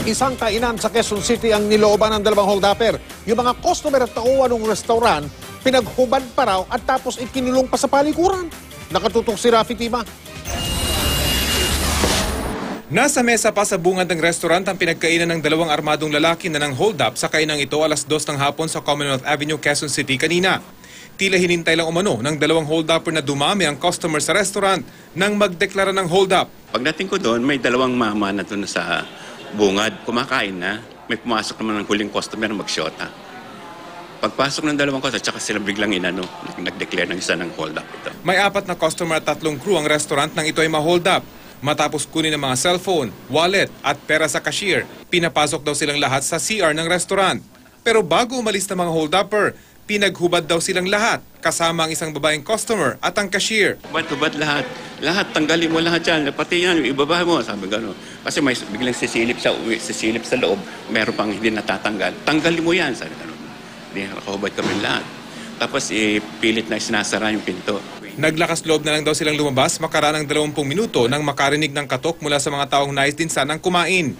Isang kainan sa Quezon City ang nilooban ng dalawang hold-upper. Yung mga customer at tauhan ng restaurant, pinaghubad pa raw at tapos ikinulong pa sa palikuran. Nakatutok si Rafi Tima. Nasa mesa pa sa bungad ng restaurant ang pinagkainan ng dalawang armadong lalaki na nang hold up sa kainang ito alas 2 ng hapon sa Commonwealth Avenue, Quezon City kanina. Tila hinintay lang umano ng dalawang hold-upper na dumami ang customer sa restaurant nang magdeklara ng hold up. Pagdating ko doon, may dalawang mama na doon sa bungad, kumakain na. May pumasok naman ng huling customer mag-shota. Pagpasok ng dalawang customer, tsaka sila biglang nag-declare ng isa ng hold up ito. May 4 na customer at 3 crew ang restaurant nang ito ay ma-hold up. Matapos kunin ang mga cellphone, wallet at pera sa cashier, pinapasok daw silang lahat sa CR ng restaurant. Pero bago umalis ng mga hold-upper, pinaghubad daw silang lahat, kasama ang isang babaeng customer at ang cashier. Hubad lahat. Lahat, tanggalin mo lahat yan. Pati yan, ibaba mo. Sabi gano'n. Kasi may biglang sisilip sa loob, meron pang hindi natatanggal. Tanggalin mo yan. Sabi gano'n. Hindi, nakahubad kami lahat. Tapos pilit na sinasara yung pinto. Naglakas loob na lang daw silang lumabas makaraan ng 20 minuto nang makarinig ng katok mula sa mga taong nais din sanang kumain.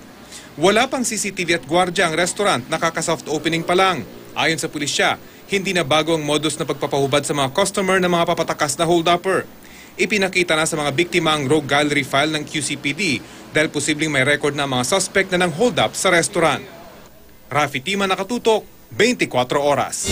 Wala pang CCTV at gwardya ang restaurant, nakaka-soft opening pa lang. Ayon sa pulisya, hindi na bago ang modus na pagpapahubad sa mga customer ng mga papatakas na hold-upper. Ipinakita na sa mga biktima ang rogue gallery file ng QCPD dahil posibleng may record na mga suspect na nang hold-up sa restaurant. Rafi Tima, nakatutok, 24 oras.